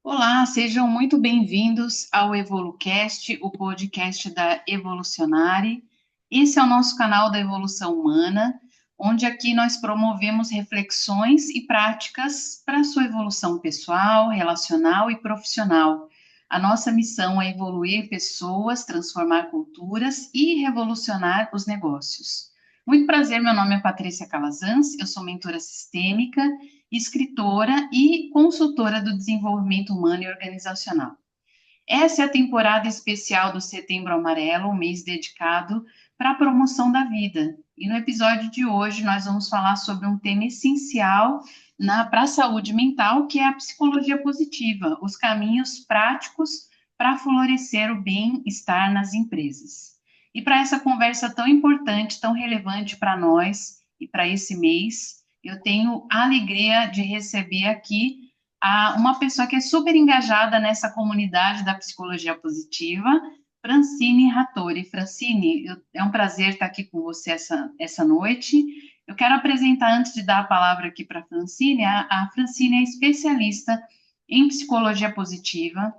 Olá, sejam muito bem-vindos ao EvoluCast, o podcast da Evolucionare. Esse é o nosso canal da evolução humana, onde aqui nós promovemos reflexões e práticas para a sua evolução pessoal, relacional e profissional. A nossa missão é evoluir pessoas, transformar culturas e revolucionar os negócios. Muito prazer, meu nome é Patrícia Calazans, eu sou mentora sistêmica, escritora e consultora do desenvolvimento humano e organizacional. Essa é a temporada especial do Setembro Amarelo, um mês dedicado para a promoção da vida. E no episódio de hoje nós vamos falar sobre um tema essencial para a saúde mental, que é a psicologia positiva, os caminhos práticos para florescer o bem-estar nas empresas. E para essa conversa tão importante, tão relevante para nós e para esse mês, eu tenho a alegria de receber aqui uma pessoa que é super engajada nessa comunidade da psicologia positiva, Francine Rattori. Francine, é um prazer estar aqui com você essa noite. Eu quero apresentar, antes de dar a palavra aqui para a Francine, a Francine é especialista em psicologia positiva,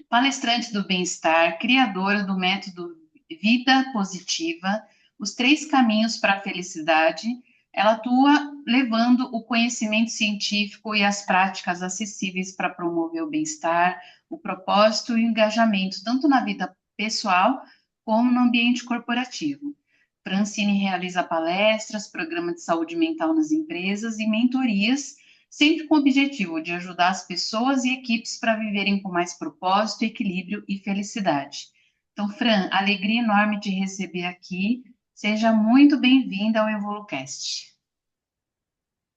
palestrante do bem-estar, criadora do método Vida Positiva, os três caminhos para a felicidade. Ela atua levando o conhecimento científico e as práticas acessíveis para promover o bem-estar, o propósito e o engajamento, tanto na vida pessoal como no ambiente corporativo. Francine realiza palestras, programas de saúde mental nas empresas e mentorias, sempre com o objetivo de ajudar as pessoas e equipes para viverem com mais propósito, equilíbrio e felicidade. Então, Fran, alegria enorme de receber aqui. Seja muito bem-vinda ao EvoluCast.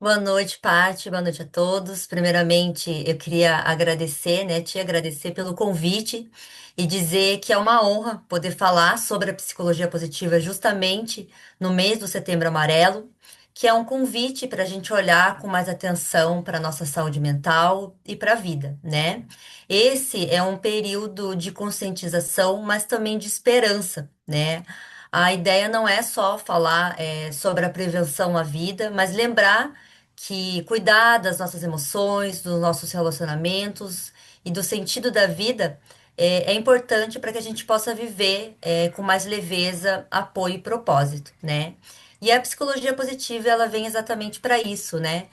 Boa noite, Paty. Boa noite a todos. Primeiramente, eu queria agradecer, né, te agradecer pelo convite e dizer que é uma honra poder falar sobre a psicologia positiva justamente no mês do Setembro Amarelo, que é um convite para a gente olhar com mais atenção para a nossa saúde mental e para a vida, né? Esse é um período de conscientização, mas também de esperança, né? A ideia não é só falar, sobre a prevenção à vida, mas lembrar que cuidar das nossas emoções, dos nossos relacionamentos e do sentido da vida é importante para que a gente possa viver com mais leveza, apoio e propósito, né? E a psicologia positiva, ela vem exatamente para isso, né?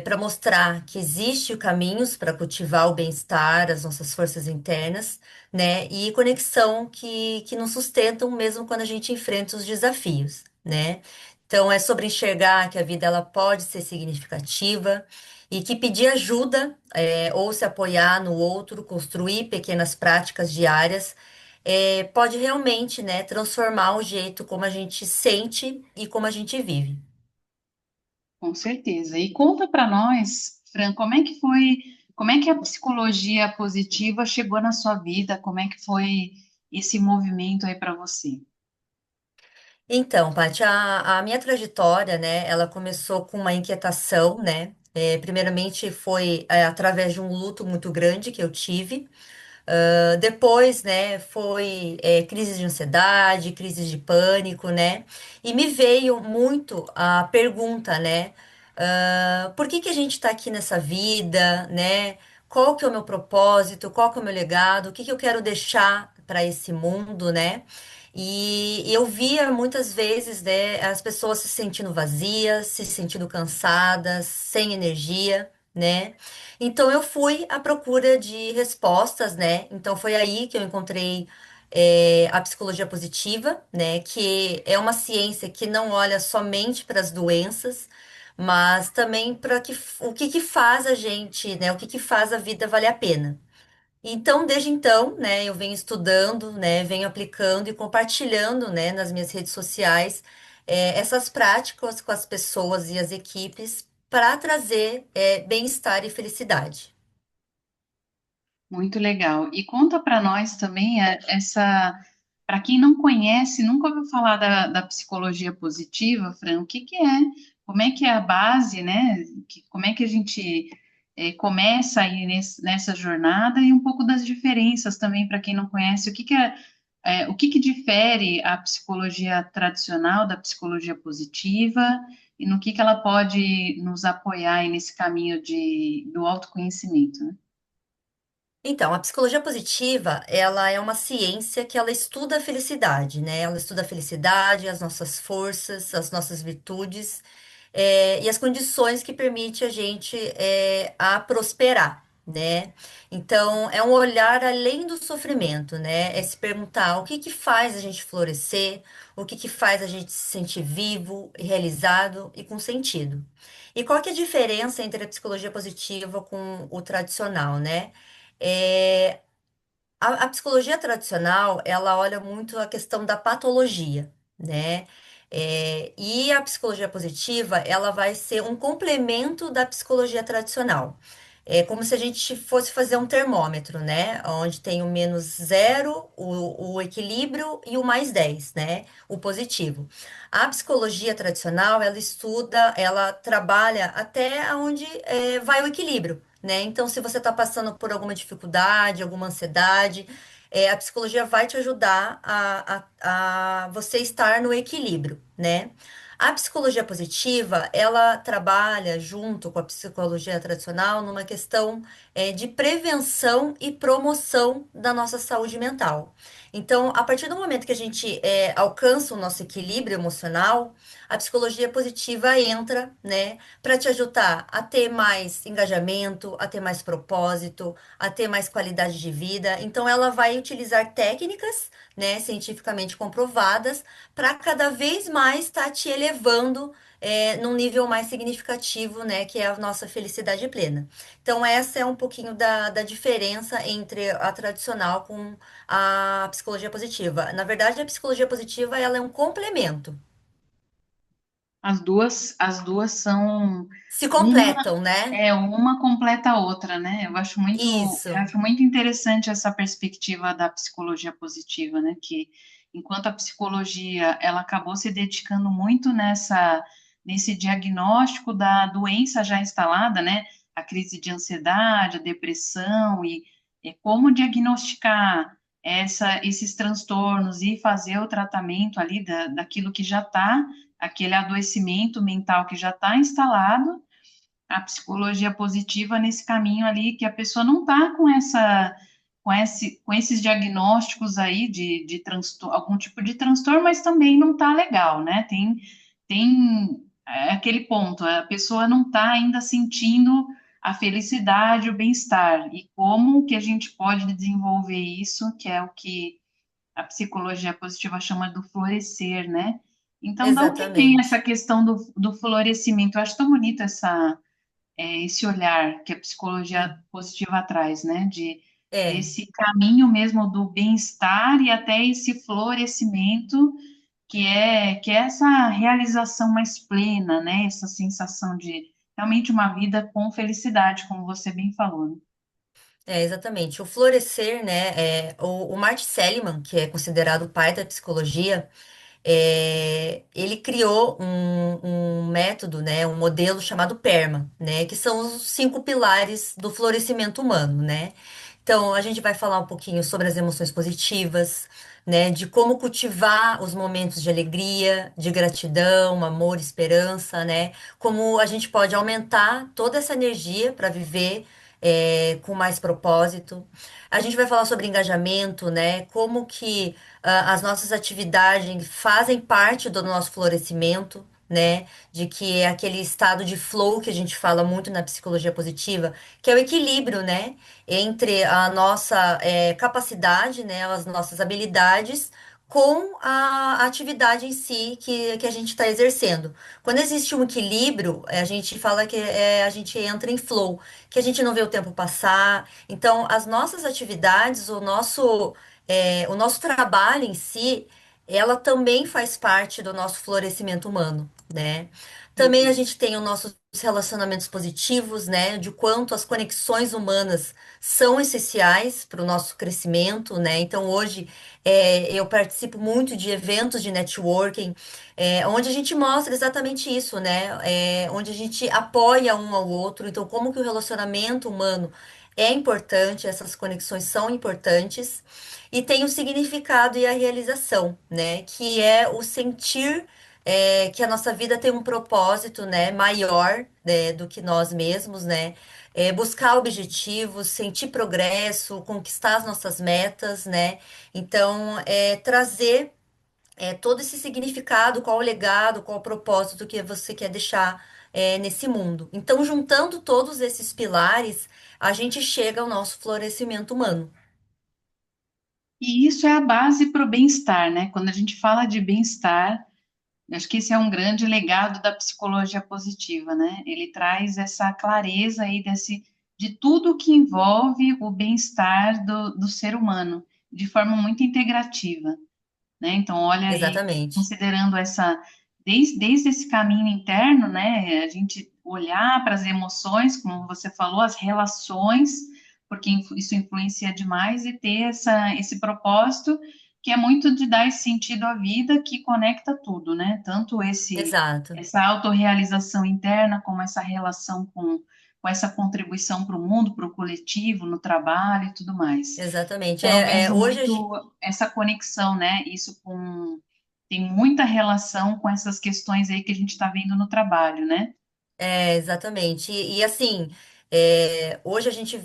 Para mostrar que existe caminhos para cultivar o bem-estar, as nossas forças internas, né? E conexão que nos sustentam mesmo quando a gente enfrenta os desafios, né? Então, é sobre enxergar que a vida ela pode ser significativa e que pedir ajuda, ou se apoiar no outro, construir pequenas práticas diárias, pode realmente, né, transformar o jeito como a gente sente e como a gente vive. Com certeza. E conta para nós, Fran, como é que foi, como é que a psicologia positiva chegou na sua vida? Como é que foi esse movimento aí para você? Então, Paty, a minha trajetória, né, ela começou com uma inquietação, né? Primeiramente foi através de um luto muito grande que eu tive. Depois, né, foi crise de ansiedade, crise de pânico, né? E me veio muito a pergunta, né? Por que que a gente está aqui nessa vida, né? Qual que é o meu propósito? Qual que é o meu legado? O que que eu quero deixar para esse mundo, né? E eu via muitas vezes, né, as pessoas se sentindo vazias, se sentindo cansadas, sem energia, né? Então eu fui à procura de respostas, né? Então foi aí que eu encontrei a psicologia positiva, né? Que é uma ciência que não olha somente para as doenças, mas também para o que que faz a gente, né? O que que faz a vida valer a pena. Então, desde então, né, eu venho estudando, né, venho aplicando e compartilhando, né, nas minhas redes sociais, essas práticas com as pessoas e as equipes para trazer, bem-estar e felicidade. Muito legal. E conta para nós também para quem não conhece, nunca ouviu falar da psicologia positiva, Fran, o que que é? Como é que é a base, né? Como é que a gente começa aí nessa jornada e um pouco das diferenças também para quem não conhece, o que que difere a psicologia tradicional da psicologia positiva e no que ela pode nos apoiar aí nesse caminho do autoconhecimento, né? Então, a psicologia positiva, ela é uma ciência que ela estuda a felicidade, né? Ela estuda a felicidade, as nossas forças, as nossas virtudes, e as condições que permite a gente a prosperar, né? Então, é um olhar além do sofrimento, né? É se perguntar o que que faz a gente florescer, o que que faz a gente se sentir vivo, realizado e com sentido. E qual que é a diferença entre a psicologia positiva com o tradicional, né? É, a psicologia tradicional, ela olha muito a questão da patologia, né? E a psicologia positiva, ela vai ser um complemento da psicologia tradicional. É como se a gente fosse fazer um termômetro, né? Onde tem o menos zero, o equilíbrio e o mais 10, né? O positivo. A psicologia tradicional, ela estuda, ela trabalha até onde vai o equilíbrio, né? Então, se você está passando por alguma dificuldade, alguma ansiedade, a psicologia vai te ajudar a você estar no equilíbrio, né? A psicologia positiva, ela trabalha junto com a psicologia tradicional numa questão de prevenção e promoção da nossa saúde mental. Então, a partir do momento que a gente alcança o nosso equilíbrio emocional, a psicologia positiva entra, né, para te ajudar a ter mais engajamento, a ter mais propósito, a ter mais qualidade de vida. Então, ela vai utilizar técnicas, né, cientificamente comprovadas, para cada vez mais estar te elevando num nível mais significativo, né, que é a nossa felicidade plena. Então, essa é um pouquinho da diferença entre a tradicional com a psicologia positiva. Na verdade, a psicologia positiva, ela é um complemento. As duas são Se uma completam, né? uma completa a outra, né? Eu Isso. acho muito interessante essa perspectiva da psicologia positiva, né? Que enquanto a psicologia ela acabou se dedicando muito nesse diagnóstico da doença já instalada, né? A crise de ansiedade, a depressão e como diagnosticar esses transtornos e fazer o tratamento ali daquilo que já está, aquele adoecimento mental que já está instalado, a psicologia positiva nesse caminho ali que a pessoa não está com esses diagnósticos aí de transtorno, algum tipo de transtorno, mas também não está legal, né? Tem aquele ponto, a pessoa não está ainda sentindo a felicidade, o bem-estar, e como que a gente pode desenvolver isso, que é o que a psicologia positiva chama do florescer, né? Então, da onde vem essa Exatamente. questão do florescimento? Eu acho tão bonito esse olhar que a psicologia positiva traz, né? É, Desse caminho mesmo do bem-estar e até esse florescimento que é essa realização mais plena, né? Essa sensação de realmente uma vida com felicidade, como você bem falou, né? exatamente. O florescer, né? O Martin Seligman, que é considerado o pai da psicologia, ele criou um método, né? Um modelo chamado PERMA, né? Que são os 5 pilares do florescimento humano, né? Então, a gente vai falar um pouquinho sobre as emoções positivas, né? De como cultivar os momentos de alegria, de gratidão, amor, esperança, né? Como a gente pode aumentar toda essa energia para viver com mais propósito. A gente vai falar sobre engajamento, né? Como que as nossas atividades fazem parte do nosso florescimento. Né, de que é aquele estado de flow que a gente fala muito na psicologia positiva, que é o equilíbrio, né, entre a nossa capacidade, né, as nossas habilidades com a atividade em si que a gente está exercendo. Quando existe um equilíbrio, a gente fala que a gente entra em flow, que a gente não vê o tempo passar. Então, as nossas atividades, o nosso trabalho em si, ela também faz parte do nosso florescimento humano, né? Também a Uhum. gente tem os nossos relacionamentos positivos, né? De quanto as conexões humanas são essenciais para o nosso crescimento, né? Então, hoje, eu participo muito de eventos de networking, onde a gente mostra exatamente isso, né? Onde a gente apoia um ao outro. Então, como que o relacionamento humano é importante, essas conexões são importantes, e tem o significado e a realização, né? Que é o sentir. que a nossa vida tem um propósito, né, maior, né, do que nós mesmos, né? Buscar objetivos, sentir progresso, conquistar as nossas metas, né? Então, trazer todo esse significado, qual o legado, qual o propósito que você quer deixar nesse mundo. Então, juntando todos esses pilares, a gente chega ao nosso florescimento humano. E isso é a base para o bem-estar, né? Quando a gente fala de bem-estar, eu acho que esse é um grande legado da psicologia positiva, né? Ele traz essa clareza aí de tudo que envolve o bem-estar do ser humano, de forma muito integrativa, né? Então, olha, e Exatamente. considerando desde esse caminho interno, né? A gente olhar para as emoções, como você falou, as relações, porque isso influencia demais, e ter esse propósito que é muito de dar esse sentido à vida que conecta tudo, né? Tanto Exato. essa autorrealização interna, como essa relação com essa contribuição para o mundo, para o coletivo, no trabalho e tudo mais. Exatamente. Então, eu vejo Hoje muito essa conexão, né? Tem muita relação com essas questões aí que a gente está vendo no trabalho, né? exatamente. Assim, hoje a gente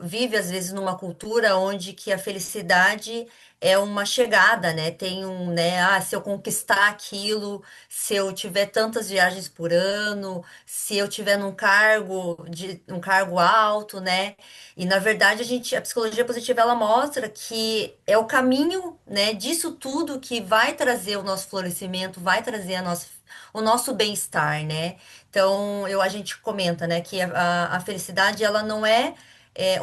vive às vezes numa cultura onde que a felicidade é uma chegada, né? Tem né? Se eu conquistar aquilo, se eu tiver tantas viagens por ano, se eu tiver um cargo alto, né? E na verdade a psicologia positiva ela mostra que é o caminho, né? Disso tudo que vai trazer o nosso florescimento, vai trazer o nosso bem-estar, né? Então, a gente comenta, né, que a felicidade, ela não é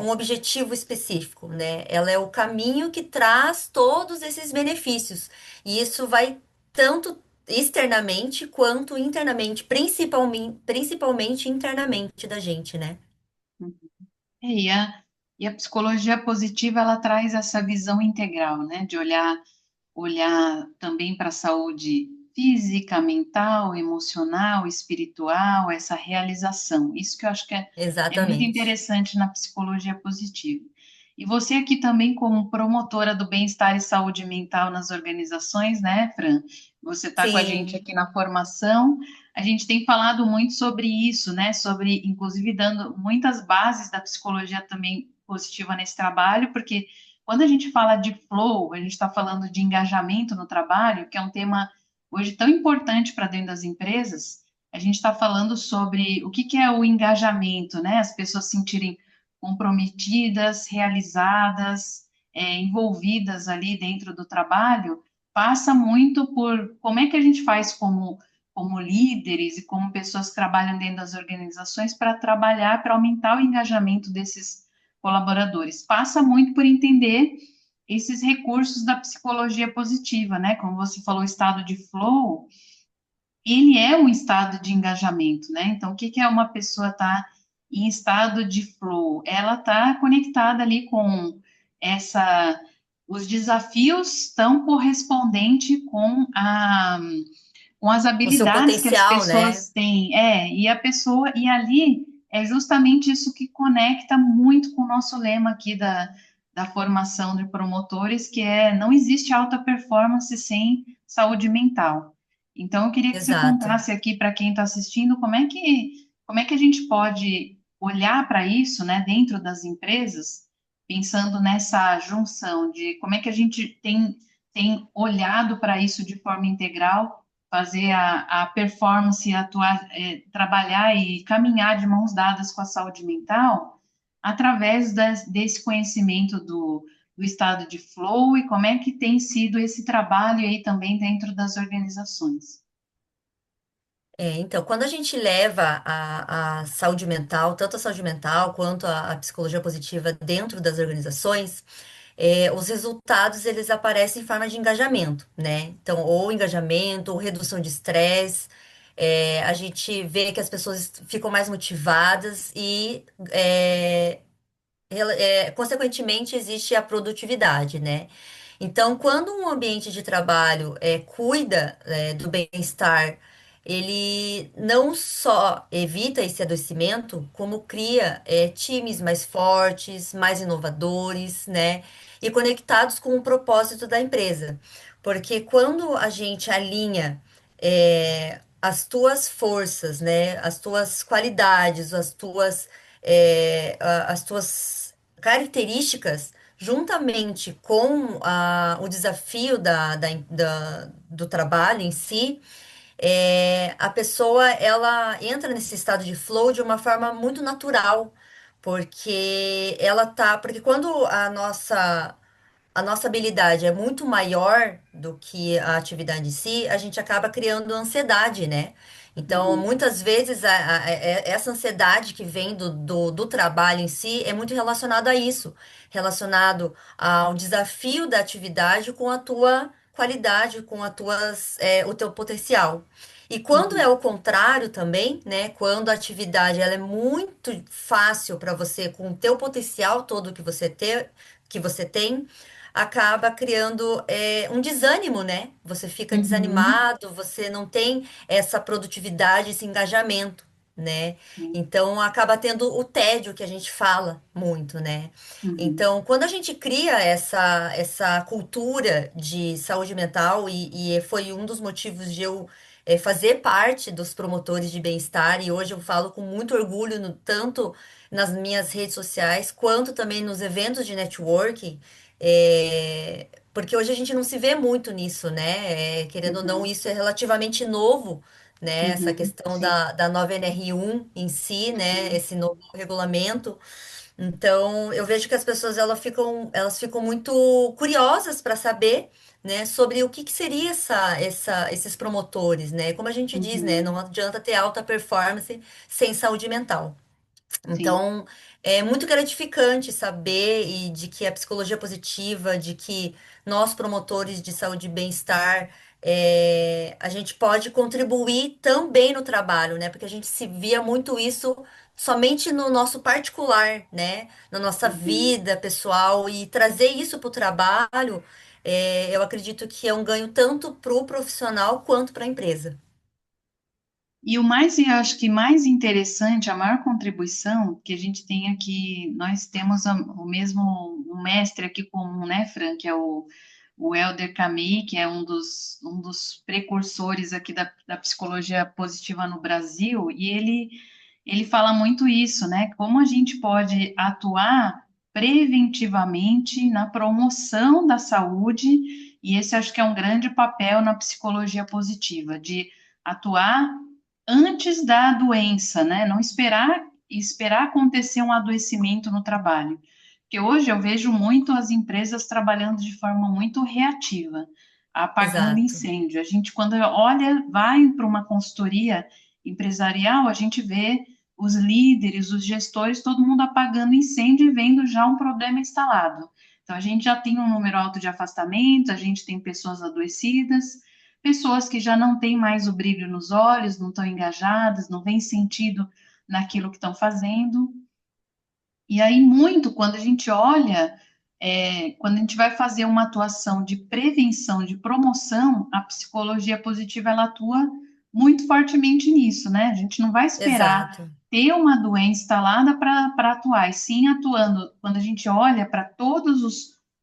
um objetivo específico, né? Ela é o caminho que traz todos esses benefícios. E isso vai tanto externamente quanto internamente, principalmente internamente da gente, né? É, e a psicologia positiva, ela traz essa visão integral, né? De olhar também para a saúde física, mental, emocional, espiritual, essa realização. Isso que eu acho que é muito Exatamente. interessante na psicologia positiva. E você aqui também, como promotora do bem-estar e saúde mental nas organizações, né, Fran? Você está com a gente Sim, aqui na formação. A gente tem falado muito sobre isso, né? Sobre, inclusive, dando muitas bases da psicologia também positiva nesse trabalho, porque quando a gente fala de flow, a gente está falando de engajamento no trabalho, que é um tema hoje tão importante para dentro das empresas. A gente está falando sobre o que é o engajamento, né? As pessoas se sentirem comprometidas, realizadas, envolvidas ali dentro do trabalho, passa muito por como é que a gente faz como líderes e como pessoas que trabalham dentro das organizações para trabalhar, para aumentar o engajamento desses colaboradores. Passa muito por entender esses recursos da psicologia positiva, né? Como você falou, o estado de flow, ele é um estado de engajamento, né? Então, o que que é uma pessoa estar em estado de flow? Ela está conectada ali com essa, os desafios estão correspondente com as o seu habilidades que as potencial, né? pessoas têm. E a pessoa, e ali é justamente isso que conecta muito com o nosso lema aqui da formação de promotores, que é não existe alta performance sem saúde mental. Então, eu queria que você Exato. contasse aqui para quem está assistindo como é que a gente pode olhar para isso, né, dentro das empresas, pensando nessa junção de como é que a gente tem olhado para isso de forma integral, fazer a performance, atuar, trabalhar e caminhar de mãos dadas com a saúde mental, através desse conhecimento do estado de flow e como é que tem sido esse trabalho aí também dentro das organizações. Então, quando a gente leva a saúde mental, tanto a saúde mental quanto a psicologia positiva dentro das organizações, os resultados eles aparecem em forma de engajamento, né? Então, ou engajamento, ou redução de estresse. A gente vê que as pessoas ficam mais motivadas e, consequentemente, existe a produtividade, né? Então, quando um ambiente de trabalho cuida, do bem-estar, ele não só evita esse adoecimento, como cria, times mais fortes, mais inovadores, né? E conectados com o propósito da empresa. Porque quando a gente alinha as tuas forças, né? As tuas qualidades, as tuas características, juntamente com o desafio do trabalho em si, a pessoa ela entra nesse estado de flow de uma forma muito natural, porque quando a nossa habilidade é muito maior do que a atividade em si, a gente acaba criando ansiedade, né? Então, Uhum, muitas vezes, essa ansiedade que vem do trabalho em si é muito relacionado a isso, relacionado ao desafio da atividade com a tua qualidade, com o teu potencial. E quando é uhum, o contrário também, né? Quando a atividade ela é muito fácil para você, com o teu potencial todo que você tem, acaba criando um desânimo, né? Você fica uhum, desanimado, você não tem essa produtividade, esse engajamento, né? sim, Então acaba tendo o tédio que a gente fala muito, né? uhum, Então, quando a gente cria essa cultura de saúde mental, e foi um dos motivos de eu fazer parte dos promotores de bem-estar, e hoje eu falo com muito orgulho, tanto nas minhas redes sociais, quanto também nos eventos de networking, porque hoje a gente não se vê muito nisso, né? Querendo ou não, uhum, isso é relativamente novo, né? Essa uhum, questão sim, da nova NR1 em si, né? uhum. Esse novo regulamento. Então, eu vejo que as pessoas elas ficam muito curiosas para saber, né, sobre o que que seria esses promotores, né? Como a gente diz, né? Não Uhum, adianta ter alta performance sem saúde mental. sim, Então, é muito gratificante saber e de que a psicologia positiva, de que nós promotores de saúde e bem-estar, a gente pode contribuir também no trabalho, né? Porque a gente se via muito isso somente no nosso particular, né? Na nossa uhum. vida pessoal e trazer isso para o trabalho, eu acredito que é um ganho tanto para o profissional quanto para a empresa. E eu acho que mais interessante, a maior contribuição que a gente tem aqui, nós temos o mesmo um mestre aqui comum, né, Fran, que é o Helder Camille, que é um dos precursores aqui da psicologia positiva no Brasil, e ele fala muito isso, né? Como a gente pode atuar preventivamente na promoção da saúde, e esse acho que é um grande papel na psicologia positiva, de atuar antes da doença, né? Não esperar acontecer um adoecimento no trabalho. Porque hoje eu vejo muito as empresas trabalhando de forma muito reativa, apagando Exato, incêndio. A gente, quando olha, vai para uma consultoria empresarial, a gente vê os líderes, os gestores, todo mundo apagando incêndio e vendo já um problema instalado. Então, a gente já tem um número alto de afastamento, a gente tem pessoas adoecidas, pessoas que já não têm mais o brilho nos olhos, não estão engajadas, não veem sentido naquilo que estão fazendo. E aí, muito, quando a gente olha, quando a gente vai fazer uma atuação de prevenção, de promoção, a psicologia positiva ela atua muito fortemente nisso, né? A gente não vai esperar exato, ter uma doença instalada para atuar, e sim atuando, quando a gente olha para todos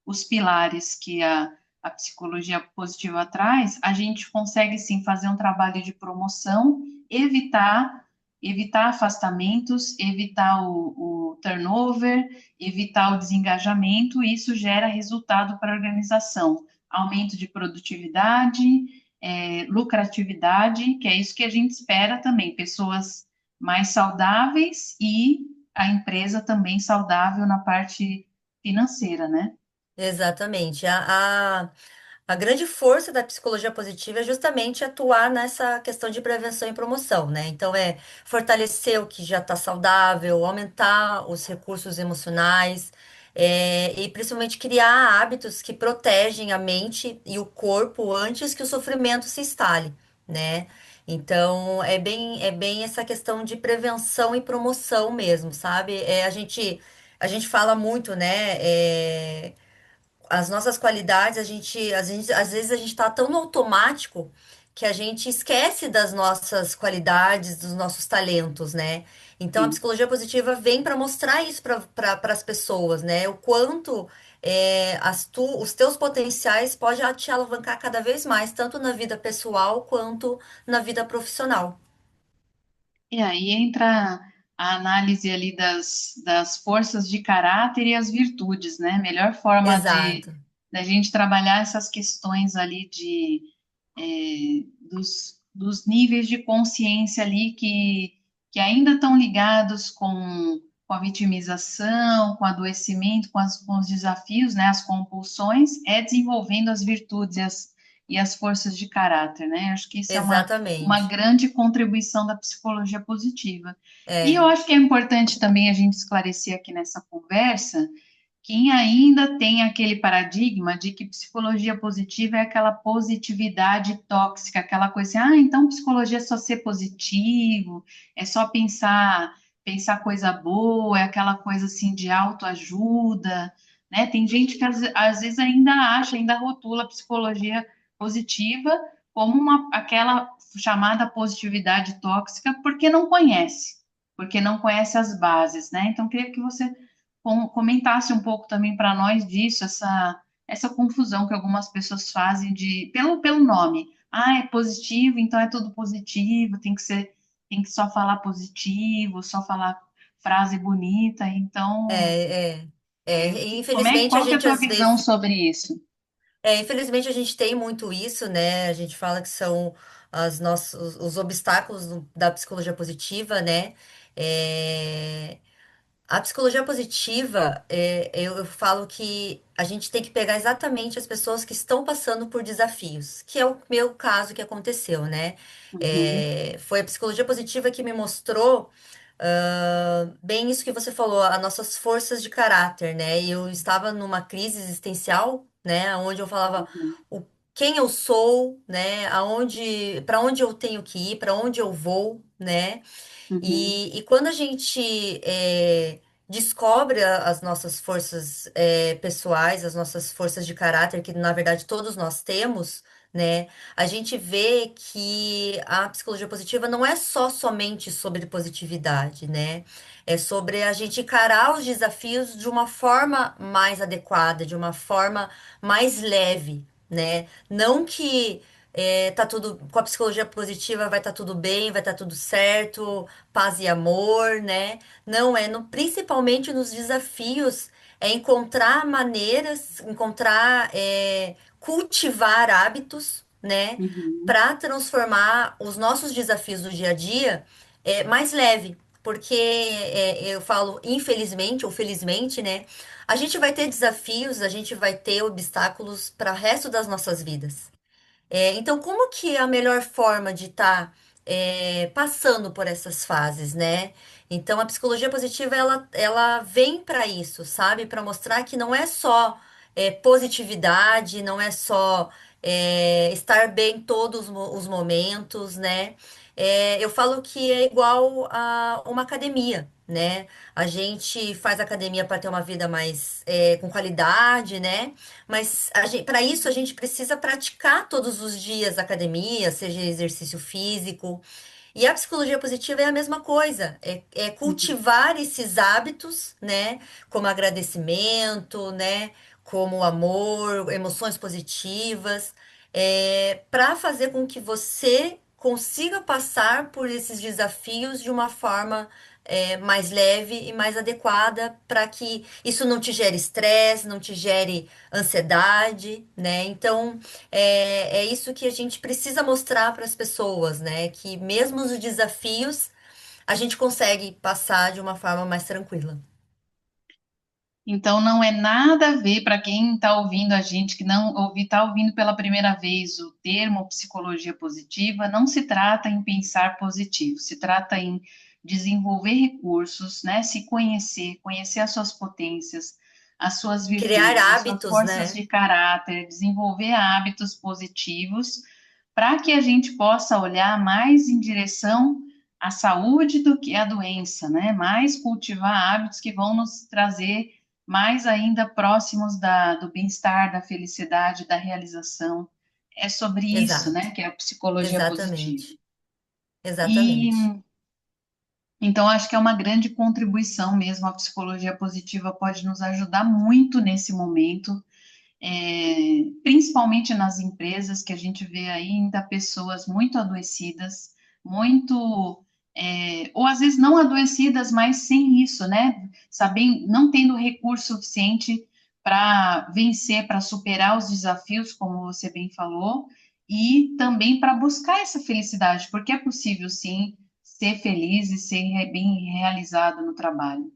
os pilares que a psicologia positiva traz, a gente consegue sim fazer um trabalho de promoção, evitar afastamentos, evitar o turnover, evitar o desengajamento, e isso gera resultado para a organização, aumento de produtividade, lucratividade, que é isso que a gente espera também, pessoas mais saudáveis e a empresa também saudável na parte financeira, né? exatamente. A grande força da psicologia positiva é justamente atuar nessa questão de prevenção e promoção, né? Então, é fortalecer o que já está saudável, aumentar os recursos emocionais, e principalmente criar hábitos que protegem a mente e o corpo antes que o sofrimento se instale, né? Então, é bem essa questão de prevenção e promoção mesmo, sabe? A gente fala muito, né? As nossas qualidades, às vezes a gente está tão no automático que a gente esquece das nossas qualidades, dos nossos talentos, né? Então a Sim. psicologia positiva vem para mostrar isso para as pessoas, né? O quanto os teus potenciais podem te alavancar cada vez mais, tanto na vida pessoal quanto na vida profissional. E aí entra a análise ali das forças de caráter e as virtudes, né? Melhor forma Exato, da gente trabalhar essas questões ali dos níveis de consciência ali que ainda estão ligados com a vitimização, com o adoecimento, com os desafios, né, as compulsões, é desenvolvendo as virtudes e as forças de caráter, né? Acho que isso é uma exatamente. grande contribuição da psicologia positiva. E eu É, acho que é importante também a gente esclarecer aqui nessa conversa quem ainda tem aquele paradigma de que psicologia positiva é aquela positividade tóxica, aquela coisa assim, então psicologia é só ser positivo, é só pensar coisa boa, é aquela coisa assim de autoajuda, né? Tem gente que às vezes ainda acha, ainda rotula a psicologia positiva como aquela chamada positividade tóxica porque não conhece as bases, né? Então, queria que você comentasse um pouco também para nós disso, essa confusão que algumas pessoas fazem pelo nome. Ah, é positivo, então é tudo positivo, tem que só falar positivo, só falar frase bonita. Então, é, é, Infelizmente a qual que é a gente tua às visão vezes, sobre isso? infelizmente a gente tem muito isso, né? A gente fala que são os obstáculos da psicologia positiva, né? É, A psicologia positiva, eu falo que a gente tem que pegar exatamente as pessoas que estão passando por desafios, que é o meu caso que aconteceu, né? Uhum, Foi a psicologia positiva que me mostrou, bem isso que você falou, as nossas forças de caráter, né? E eu estava numa crise existencial, né? Onde eu falava uhum, o, quem eu sou, né? Para onde eu tenho que ir, para onde eu vou, né? uhum, E quando a gente descobre as nossas forças pessoais, as nossas forças de caráter, que na verdade todos nós temos, né? A gente vê que a psicologia positiva não é só somente sobre positividade, né? É sobre a gente encarar os desafios de uma forma mais adequada, de uma forma mais leve, né? Não que tá tudo com a psicologia positiva vai estar tudo bem, vai estar tudo certo, paz e amor, né? Não é no, principalmente nos desafios, é encontrar maneiras, cultivar hábitos, né? uhum, Para transformar os nossos desafios do dia a dia mais leve. Porque eu falo, infelizmente ou felizmente, né? A gente vai ter desafios, a gente vai ter obstáculos para o resto das nossas vidas. Então, como que é a melhor forma de estar passando por essas fases, né? Então, a psicologia positiva, ela vem para isso, sabe? Para mostrar que não é só positividade, não é só estar bem todos os momentos, né? Eu falo que é igual a uma academia, né? A gente faz academia para ter uma vida mais com qualidade, né? Mas para isso a gente precisa praticar todos os dias academia, seja exercício físico. E a psicologia positiva é a mesma coisa, é uhum. cultivar esses hábitos, né? Como agradecimento, né? Como amor, emoções positivas, para fazer com que você consiga passar por esses desafios de uma forma mais leve e mais adequada, para que isso não te gere estresse, não te gere ansiedade, né? Então, é isso que a gente precisa mostrar para as pessoas, né? Que mesmo os desafios, a gente consegue passar de uma forma mais tranquila. Então, não é nada a ver para quem está ouvindo a gente, que não está ouvindo pela primeira vez o termo psicologia positiva, não se trata em pensar positivo, se trata em desenvolver recursos, né? Se conhecer, conhecer as suas potências, as suas Criar virtudes, as suas hábitos, forças né? de caráter, desenvolver hábitos positivos, para que a gente possa olhar mais em direção à saúde do que à doença, né? Mais cultivar hábitos que vão nos trazer mais ainda próximos do bem-estar, da felicidade, da realização. É sobre isso, Exato. né, que é a psicologia positiva. Exatamente. E, Exatamente. Então, acho que é uma grande contribuição mesmo. A psicologia positiva pode nos ajudar muito nesse momento, principalmente nas empresas, que a gente vê ainda pessoas muito adoecidas, muito, ou às vezes não adoecidas, mas sem isso, né? Sabem, não tendo recurso suficiente para vencer, para superar os desafios, como você bem falou, e também para buscar essa felicidade, porque é possível sim ser feliz e ser bem realizado no trabalho,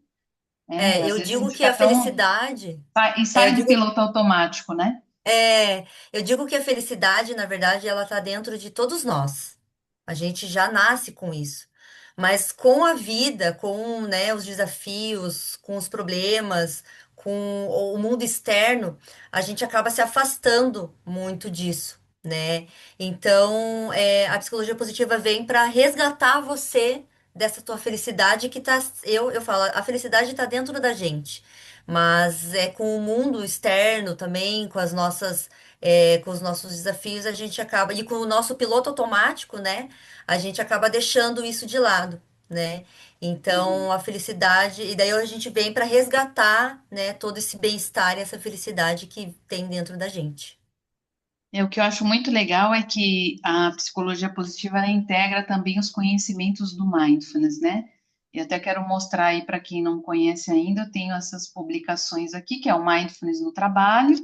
né? É, Às eu vezes a gente digo que fica a tão felicidade, e é, eu sai do digo piloto automático, né? É, eu digo que a felicidade, na verdade, ela está dentro de todos nós. A gente já nasce com isso. Mas com a vida, com, né, os desafios, com os problemas, com o mundo externo, a gente acaba se afastando muito disso, né? Então, a psicologia positiva vem para resgatar você dessa tua felicidade que tá, eu falo, a felicidade está dentro da gente. Mas é com o mundo externo também, com as nossas, com os nossos desafios, a gente acaba, e com o nosso piloto automático, né? A gente acaba deixando isso de lado, né? Então, Uhum. a felicidade, e daí a gente vem para resgatar, né, todo esse bem-estar e essa felicidade que tem dentro da gente. O que eu acho muito legal é que a psicologia positiva ela integra também os conhecimentos do mindfulness, né? Eu até quero mostrar aí para quem não conhece ainda, eu tenho essas publicações aqui, que é o Mindfulness no Trabalho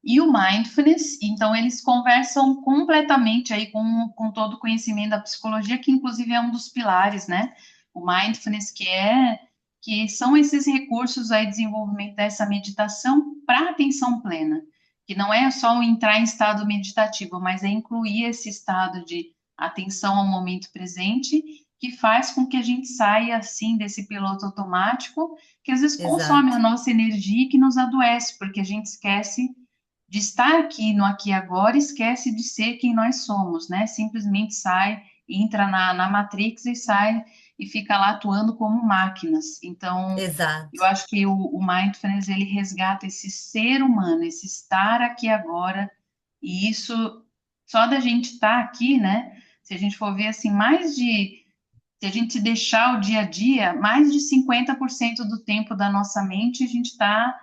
e o Mindfulness, então eles conversam completamente aí com todo o conhecimento da psicologia, que inclusive é um dos pilares, né? O Mindfulness, que são esses recursos aí, desenvolvimento dessa meditação para atenção plena, que não é só o entrar em estado meditativo, mas é incluir esse estado de atenção ao momento presente, que faz com que a gente saia assim desse piloto automático, que às vezes consome a Exato, nossa energia e que nos adoece, porque a gente esquece de estar aqui no aqui e agora, esquece de ser quem nós somos, né? Simplesmente sai, entra na Matrix e sai e fica lá atuando como máquinas. Então, eu exato. acho que o Mindfulness, ele resgata esse ser humano, esse estar aqui agora, e isso, só da gente estar aqui, né? Se a gente for ver assim, se a gente deixar o dia a dia, mais de 50% do tempo da nossa mente a gente está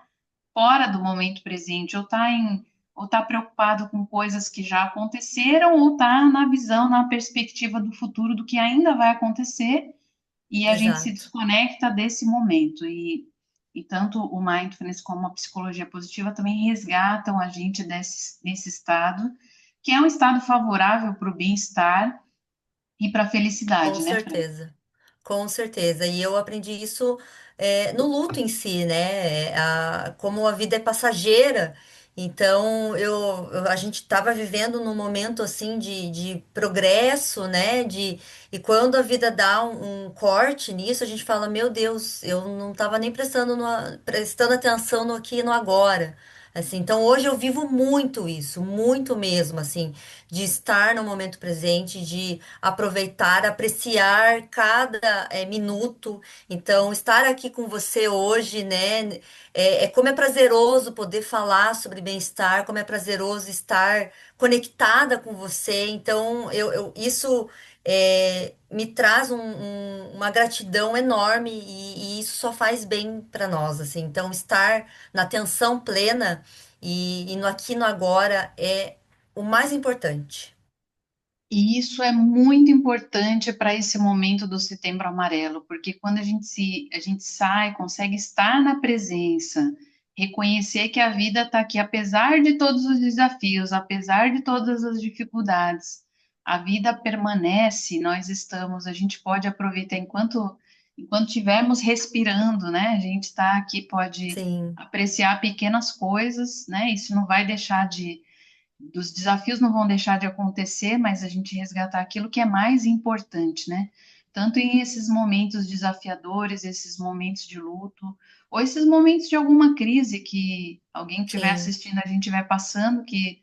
fora do momento presente, ou tá preocupado com coisas que já aconteceram, ou tá na visão, na perspectiva do futuro do que ainda vai acontecer, e a gente se Exato. desconecta desse momento. E tanto o mindfulness como a psicologia positiva também resgatam a gente desse estado, que é um estado favorável para o bem-estar e para a Com felicidade, né, Fran? certeza, com certeza. E eu aprendi isso no luto em si, né? Como a vida é passageira, então a gente estava vivendo num momento assim de progresso, né? E quando a vida dá um corte nisso, a gente fala, meu Deus, eu não estava nem prestando atenção no aqui e no agora. Assim, então hoje eu vivo muito isso, muito mesmo, assim, de estar no momento presente, de aproveitar, apreciar cada minuto. Então, estar aqui com você hoje, né? Como é prazeroso poder falar sobre bem-estar, como é prazeroso estar conectada com você. Então, isso me traz uma gratidão enorme e isso só faz bem para nós, assim. Então, estar na atenção plena e no aqui e no agora é o mais importante. E isso é muito importante para esse momento do Setembro Amarelo, porque quando a gente sai, consegue estar na presença, reconhecer que a vida está aqui, apesar de todos os desafios, apesar de todas as dificuldades, a vida permanece, nós estamos, a gente pode aproveitar enquanto estivermos respirando, né? A gente está aqui, pode Sim, apreciar pequenas coisas, né? Isso não vai deixar de dos desafios não vão deixar de acontecer, mas a gente resgatar aquilo que é mais importante, né? Tanto em esses momentos desafiadores, esses momentos de luto, ou esses momentos de alguma crise que alguém estiver sim, assistindo, a gente vai passando, que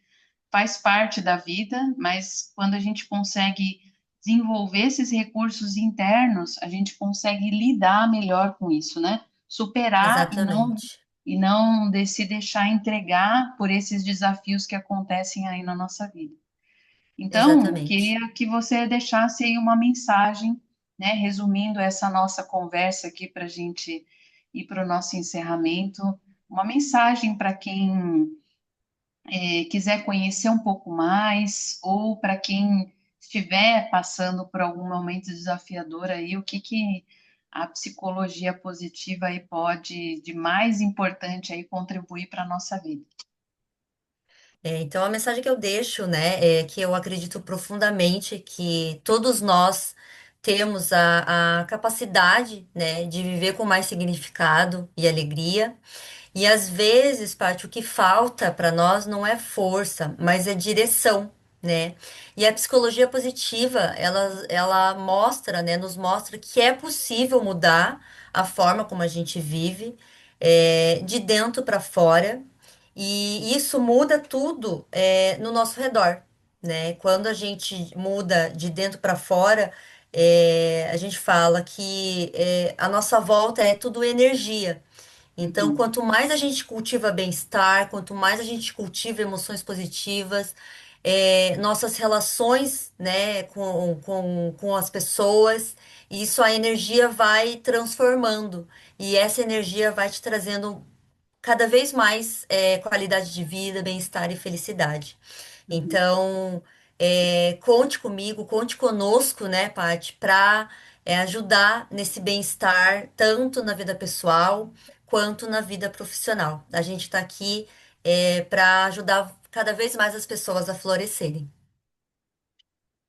faz parte da vida, mas quando a gente consegue desenvolver esses recursos internos, a gente consegue lidar melhor com isso, né? Superar exatamente. e não se deixar entregar por esses desafios que acontecem aí na nossa vida. Então, Exatamente. queria que você deixasse aí uma mensagem né, resumindo essa nossa conversa aqui para a gente ir para o nosso encerramento, uma mensagem para quem quiser conhecer um pouco mais, ou para quem estiver passando por algum momento desafiador aí, o que que a psicologia positiva aí pode, de mais importante aí, contribuir para a nossa vida. Então, a mensagem que eu deixo, né, é que eu acredito profundamente que todos nós temos a capacidade, né, de viver com mais significado e alegria. E às vezes, Paty, o que falta para nós não é força, mas é direção, né? E a psicologia positiva, ela mostra, né, nos mostra que é possível mudar a forma como a gente vive, de dentro para fora, e isso muda tudo, no nosso redor, né? Quando a gente muda de dentro para fora, a gente fala que a nossa volta é tudo energia. Então, Uhum, quanto mais a gente cultiva bem-estar, quanto mais a gente cultiva emoções positivas, nossas relações, né, com as pessoas, isso a energia vai transformando. E essa energia vai te trazendo cada vez mais qualidade de vida, bem-estar e felicidade. uhum. Então, conte comigo, conte conosco, né, Paty, para ajudar nesse bem-estar, tanto na vida pessoal quanto na vida profissional. A gente está aqui para ajudar cada vez mais as pessoas a florescerem.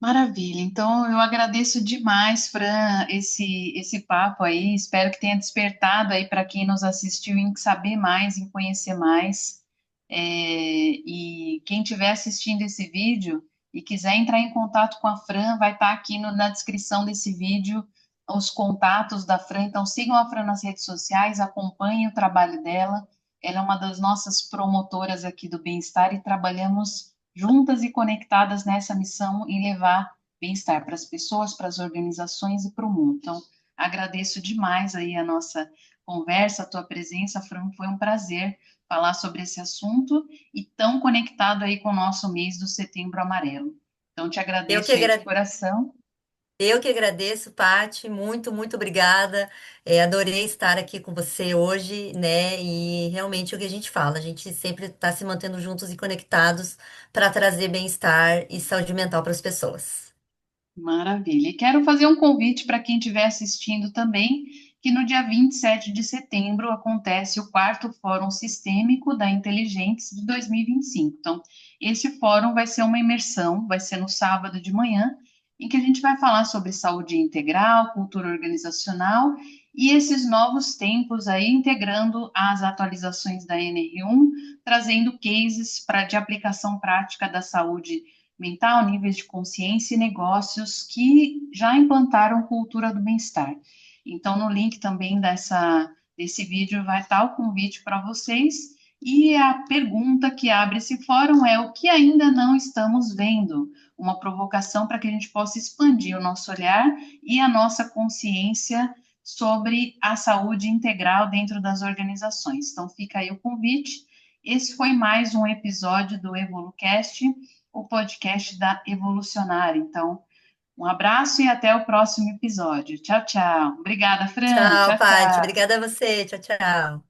Maravilha. Então, eu agradeço demais, Fran, esse papo aí. Espero que tenha despertado aí para quem nos assistiu em saber mais, em conhecer mais. E quem estiver assistindo esse vídeo e quiser entrar em contato com a Fran, vai estar aqui na descrição desse vídeo os contatos da Fran. Então, sigam a Fran nas redes sociais, acompanhem o trabalho dela. Ela é uma das nossas promotoras aqui do bem-estar e trabalhamos juntas e conectadas nessa missão em levar bem-estar para as pessoas, para as organizações e para o mundo. Então, agradeço demais aí a nossa conversa, a tua presença, Fran, foi um prazer falar sobre esse assunto e tão conectado aí com o nosso mês do Setembro Amarelo. Então, te Eu que agradeço aí de agra- coração. eu que agradeço, Paty, muito, muito obrigada. Adorei estar aqui com você hoje, né? E realmente é o que a gente fala, a gente sempre está se mantendo juntos e conectados para trazer bem-estar e saúde mental para as pessoas. Maravilha. E quero fazer um convite para quem estiver assistindo também, que no dia 27 de setembro acontece o quarto Fórum Sistêmico da Inteligentes de 2025. Então, esse fórum vai ser uma imersão, vai ser no sábado de manhã, em que a gente vai falar sobre saúde integral, cultura organizacional e esses novos tempos aí, integrando as atualizações da NR1, trazendo cases de aplicação prática da saúde mental, níveis de consciência e negócios que já implantaram cultura do bem-estar. Então, no link também desse vídeo vai estar o convite para vocês. E a pergunta que abre esse fórum é: o que ainda não estamos vendo? Uma provocação para que a gente possa expandir o nosso olhar e a nossa consciência sobre a saúde integral dentro das organizações. Então, fica aí o convite. Esse foi mais um episódio do EvoluCast, o podcast da Evolucionária. Então, um abraço e até o próximo episódio. Tchau, tchau. Obrigada, Fran. Tchau, Tchau, Paty. tchau. Obrigada a você. Tchau, tchau.